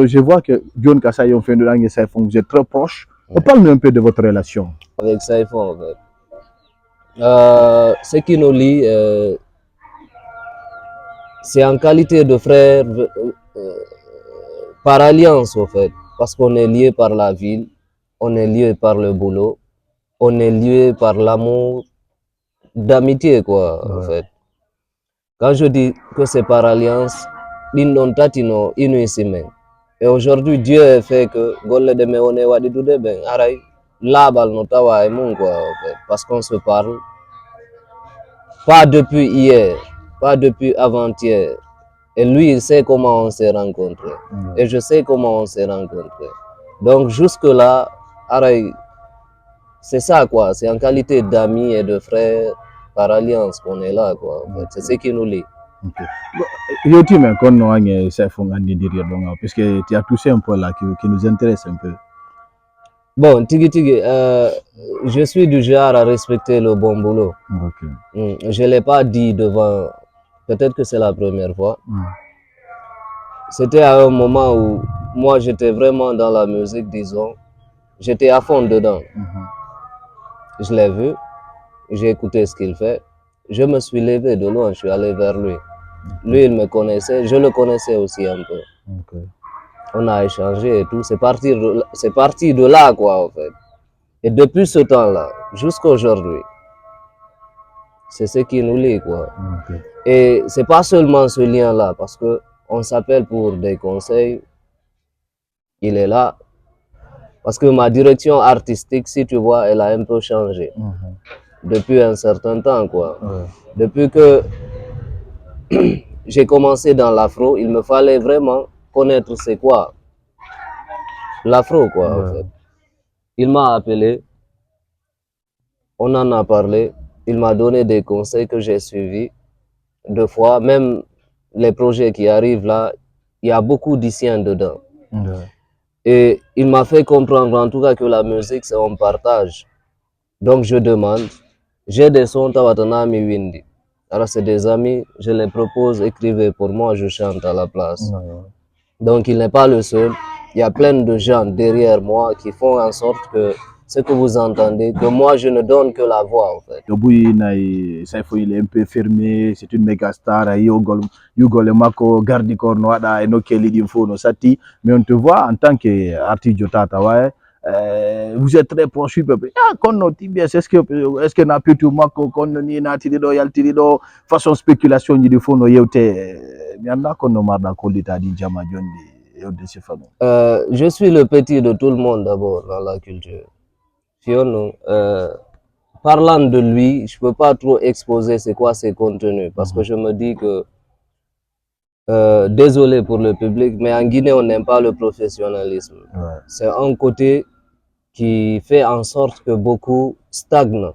Je vois que John Kassa et Fendoulang et Saifon, vous êtes très proches. On parle un peu de votre relation. Avec Saifon, en fait. Ce qui nous lie, c'est en qualité de frères par alliance, en fait. Parce qu'on est liés par la ville, on est liés par le boulot, on est liés par l'amour d'amitié, quoi, en fait. Quand je dis que c'est par alliance, et aujourd'hui, Dieu a fait que Golle de Meone Wadidude Ben Aray, Labal Notawa et mon quoi, en fait, parce qu'on se parle pas depuis hier, pas depuis avant-hier. Et lui, il sait comment on s'est rencontrés. Et je sais comment on s'est rencontrés. Donc, jusque-là, Aray, c'est ça, quoi. C'est en qualité d'amis et de frères par alliance qu'on est là, quoi. En fait. C'est ce qui nous lie. Puisque tu as touché un point là qui nous intéresse un peu. Bon, Tigi, je suis du genre à respecter le bon boulot. Je ne l'ai pas dit devant, peut-être que c'est la première fois. C'était à un moment où moi j'étais vraiment dans la musique, disons. J'étais à fond dedans. Je l'ai vu, j'ai écouté ce qu'il fait. Je me suis levé de loin, je suis allé vers lui. Lui, il me connaissait, je le connaissais aussi un peu. On a échangé et tout. C'est parti de là, quoi, en fait. Et depuis ce temps-là, jusqu'à aujourd'hui, c'est ce qui nous lie, quoi. Et c'est pas seulement ce lien-là, parce que on s'appelle pour des conseils. Il est là. Parce que ma direction artistique, si tu vois, elle a un peu changé. Depuis un certain temps, quoi. Depuis que j'ai commencé dans l'afro, il me fallait vraiment connaître c'est quoi l'afro, quoi, en fait. Il m'a appelé, on en a parlé, il m'a donné des conseils que j'ai suivis 2 fois. Même les projets qui arrivent là, il y a beaucoup d'Issiens dedans. Et il m'a fait comprendre en tout cas que la musique, c'est un partage. Donc je demande, j'ai des sons Tawatanami Windi. Alors c'est des amis, je les propose, écrivez pour moi, je chante à la place. Donc il n'est pas le seul. Il y a plein de gens derrière moi qui font en sorte que ce que vous entendez, que moi je ne donne que la voix en fait. Il est un peu fermé, c'est une méga star, Yugo Mako, Gardicor, Noada, et Nokeli Dinfo, no Sati. Mais on te voit en tant qu'artiste Jotata, ouais. Vous êtes très proche du peuple. Ah, est-ce que n'a plus tout Mako, qu'on n'y n'a tirido, yal tirido, façon spéculation, il faut no yeute, yanda qu'on marre dans Kolita di Jama Jondi. Je suis le petit de tout le monde d'abord dans la culture. Fiono, parlant de lui, je ne peux pas trop exposer c'est quoi ses contenus parce que je me dis que, désolé pour le public, mais en Guinée, on n'aime pas le professionnalisme. C'est un côté qui fait en sorte que beaucoup stagnent.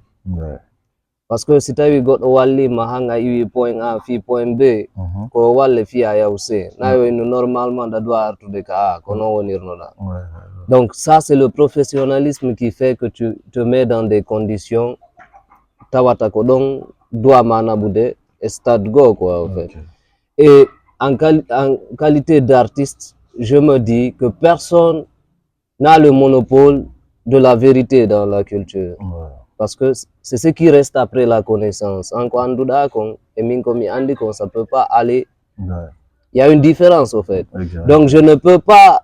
Parce que si tu as eu Wally Mahanga, eu point A, fi point B, ko Wally fi a yaousé, normalement, ça doit être de cas, donc ça, c'est le professionnalisme qui fait que tu te mets dans des conditions tawatako donc doit manabude et stade go quoi en fait. Et en qualité d'artiste, je me dis que personne n'a le monopole de la vérité dans la culture. Parce que c'est ce qui reste après la connaissance. En quoi et ça ne peut pas aller. Il y a une différence au fait. Donc je ne peux pas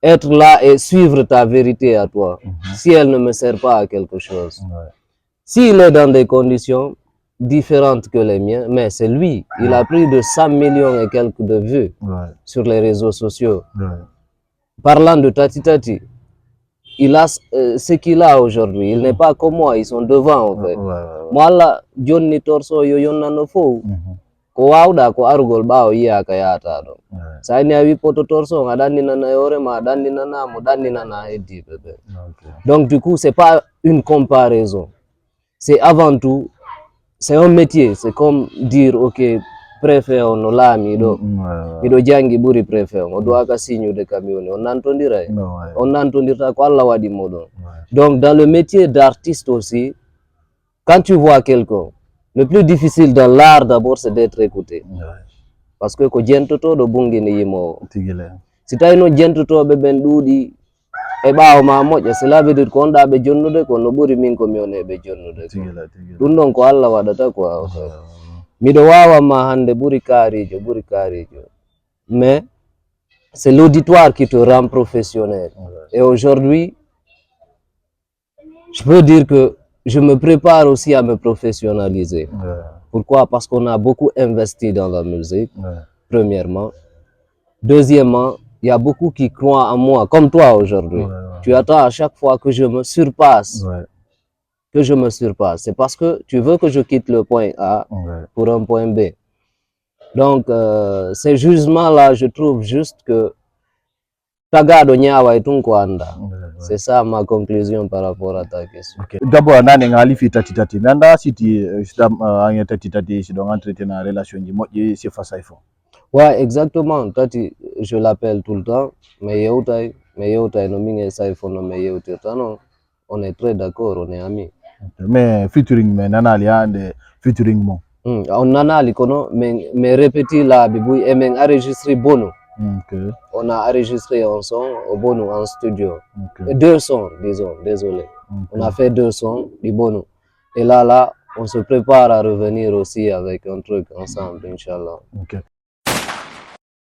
être là et suivre ta vérité à toi si elle ne me sert pas à quelque chose. S'il est dans des conditions différentes que les miennes, mais c'est lui, il a pris de 100 millions et quelques de vues sur les réseaux sociaux. Parlant de Tati Tati, il a ce qu'il a aujourd'hui. Il n'est pas comme moi, ils sont devant en fait. Moi là, Johnny Torso, yo nanofo. Ko wawda ko arugol bawo yiya ka yata do sa ni awi poto torso nga dandina na yore ma dandina na mo dandina na heddi bebe. Donc du coup c'est pas une comparaison, c'est avant tout c'est un métier. C'est comme dire ok préfère on lami do ido jangi buri préfère on doit ka signo de camion on nantondirta ko Allah wadi modon. Donc dans le métier d'artiste aussi, quand tu vois quelqu'un, le plus difficile dans l'art d'abord c'est d'être écouté. Parce que si tawi no jentotoɓe ɓen ɗuuɗi e ɓaawo ma moƴƴa, cela veut dire ko on ɗaɓe jonnude kono ɓuri min ko mi woneɓe jonnude ɗum ɗon ko Allah waɗata quoi. Miɗo wawanma hande ɓuri kaarijo mais c'est l'auditoire qui te rend professionnel. Et aujourd'hui je peux dire que je me prépare aussi à me professionnaliser. Pourquoi? Parce qu'on a beaucoup investi dans la musique, premièrement. Deuxièmement, il y a beaucoup qui croient en moi, comme toi aujourd'hui. Tu attends à chaque fois que je me surpasse. C'est parce que tu veux que je quitte le point A pour un point B. Donc, ces jugements-là, je trouve juste que tagado nyawa etunko anda. C'est ça ma conclusion par rapport à ta question. D'abord, nane ngali fi tati mais anda siti anga tati si donc entretenir en relation ji moƴƴi c'est face à fond. Ouais, exactement. Tati, je l'appelle tout le temps. Mais yeutai no minge saifo no me yeutai tano. On est très d'accord, on est amis. Mais featuring mais nanali ande featuring mo. On nanali kono mais répéter la bibouille et men enregistré Bono. On a enregistré un son au Bono en studio. 2 sons, disons, désolé. On a fait 2 sons du Bono. Et là, on se prépare à revenir aussi avec un truc ensemble, Inch'Allah.